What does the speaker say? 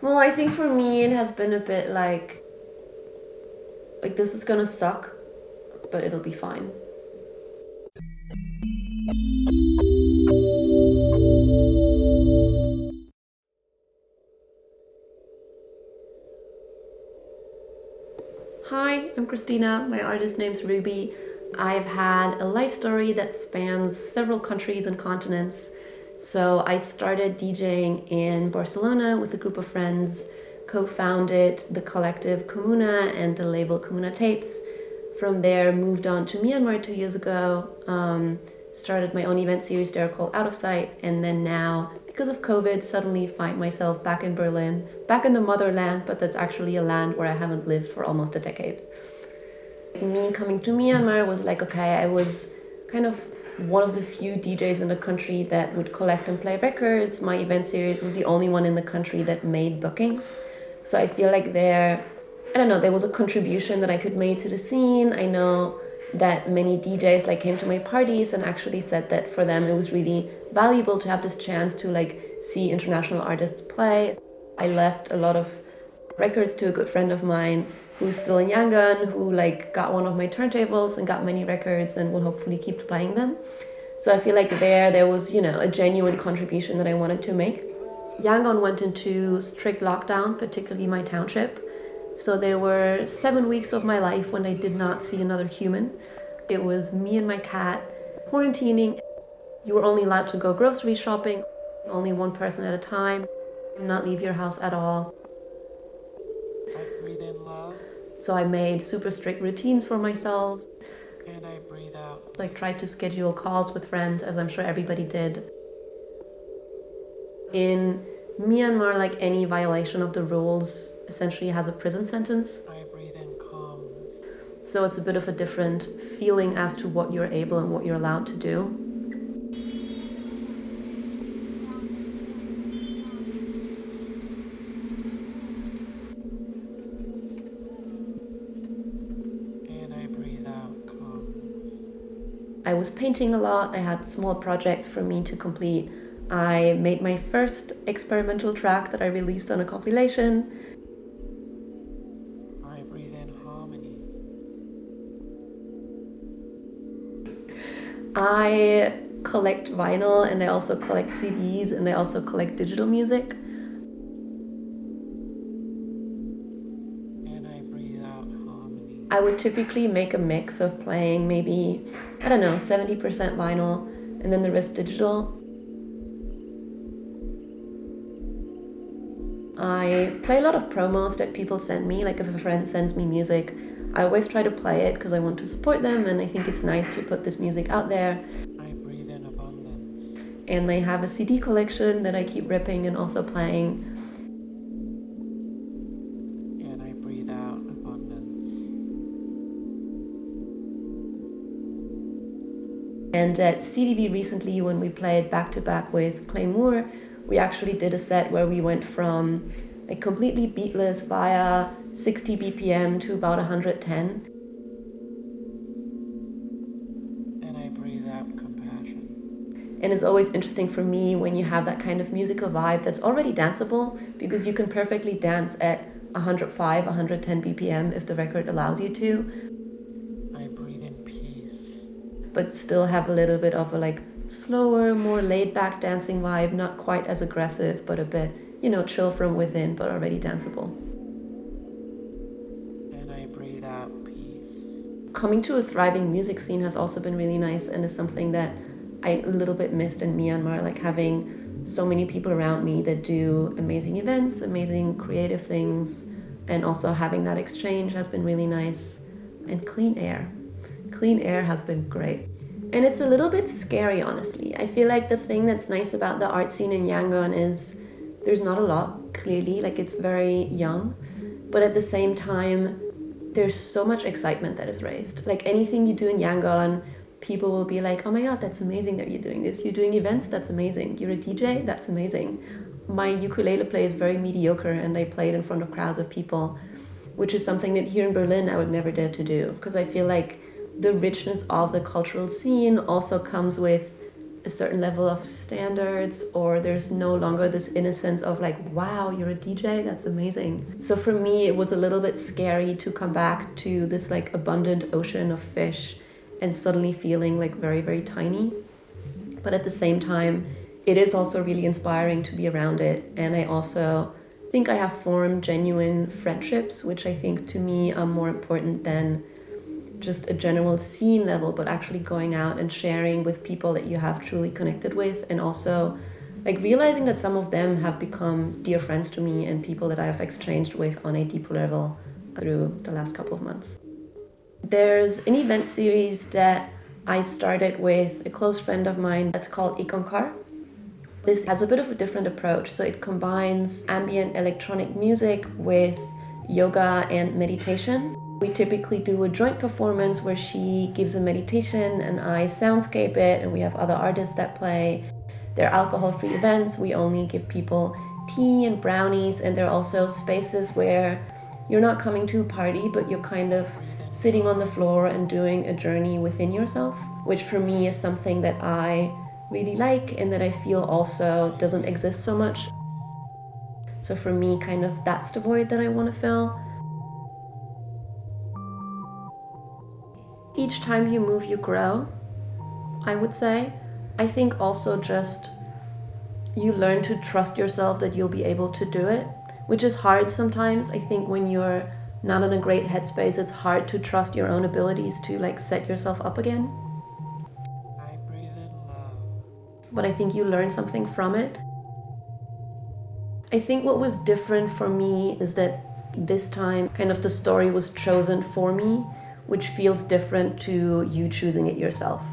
Well, I think for me it has been a bit like this is gonna suck, but it'll be fine. Hi, I'm Christina. My artist name's Rubi. I've had a life story that spans several countries and continents. So I started DJing in Barcelona with a group of friends, co-founded the collective Comuna and the label Comuna Tapes. From there, moved on to Myanmar 2 years ago, started my own event series there called Out of Sight, and then now, because of COVID, suddenly find myself back in Berlin, back in the motherland, but that's actually a land where I haven't lived for almost a decade. Me coming to Myanmar was like, okay, I was kind of one of the few DJs in the country that would collect and play records. My event series was the only one in the country that made bookings. So I feel like there was a contribution that I could make to the scene. I know that many DJs came to my parties and actually said that for them it was really valuable to have this chance to see international artists play. I left a lot of records to a good friend of mine who's still in Yangon, who got one of my turntables and got many records and will hopefully keep playing them. So I feel like there was, a genuine contribution that I wanted to make. Yangon went into strict lockdown, particularly my township. So there were 7 weeks of my life when I did not see another human. It was me and my cat quarantining. You were only allowed to go grocery shopping, only one person at a time, not leave your house at all. I breathe in love. So I made super strict routines for myself. And I breathe out. Tried to schedule calls with friends, as I'm sure everybody did. In Myanmar, any violation of the rules essentially has a prison sentence. I breathe in calmness. So it's a bit of a different feeling as to what you're able and what you're allowed to do. And I breathe out calmness. I was painting a lot. I had small projects for me to complete. I made my first experimental track that I released on a compilation. I breathe in harmony. I collect vinyl and I also collect CDs and I also collect digital music. And I breathe out harmony. I would typically make a mix of playing maybe, 70% vinyl and then the rest digital. I play a lot of promos that people send me. If a friend sends me music, I always try to play it because I want to support them and I think it's nice to put this music out there. I breathe in abundance. And they have a CD collection that I keep ripping and also playing. And I breathe out abundance. And at CDV recently, when we played back-to-back with Clay Moore, we actually did a set where we went from completely beatless via 60 BPM to about 110. And I breathe out compassion. And it's always interesting for me when you have that kind of musical vibe that's already danceable, because you can perfectly dance at 105, 110 BPM if the record allows you to. I breathe in peace. But still have a little bit of a slower, more laid-back dancing vibe, not quite as aggressive, but a bit, chill from within, but already danceable. And I breathe out peace. Coming to a thriving music scene has also been really nice and is something that I a little bit missed in Myanmar, having so many people around me that do amazing events, amazing creative things, and also having that exchange has been really nice. And clean air. Clean air has been great. And it's a little bit scary, honestly. I feel like the thing that's nice about the art scene in Yangon is there's not a lot, clearly, it's very young. But at the same time, there's so much excitement that is raised. Anything you do in Yangon, people will be like, oh my God, that's amazing that you're doing this. You're doing events, that's amazing. You're a DJ, that's amazing. My ukulele play is very mediocre and I play it in front of crowds of people, which is something that here in Berlin I would never dare to do, because I feel like the richness of the cultural scene also comes with a certain level of standards, or there's no longer this innocence of like, wow, you're a DJ, that's amazing. So for me, it was a little bit scary to come back to this like abundant ocean of fish and suddenly feeling like very, very tiny. But at the same time, it is also really inspiring to be around it. And I also think I have formed genuine friendships, which I think to me are more important than just a general scene level, but actually going out and sharing with people that you have truly connected with, and also like realizing that some of them have become dear friends to me and people that I have exchanged with on a deeper level through the last couple of months. There's an event series that I started with a close friend of mine that's called Ikonkar. This has a bit of a different approach, so it combines ambient electronic music with yoga and meditation. We typically do a joint performance where she gives a meditation and I soundscape it, and we have other artists that play. They're alcohol-free events. We only give people tea and brownies, and there are also spaces where you're not coming to a party, but you're kind of sitting on the floor and doing a journey within yourself, which for me is something that I really like and that I feel also doesn't exist so much. So for me, kind of that's the void that I want to fill. Each time you move, you grow, I would say. I think also just you learn to trust yourself that you'll be able to do it, which is hard sometimes. I think when you're not in a great headspace, it's hard to trust your own abilities to like set yourself up again. I breathe in love. But I think you learn something from it. I think what was different for me is that this time kind of the story was chosen for me, which feels different to you choosing it yourself.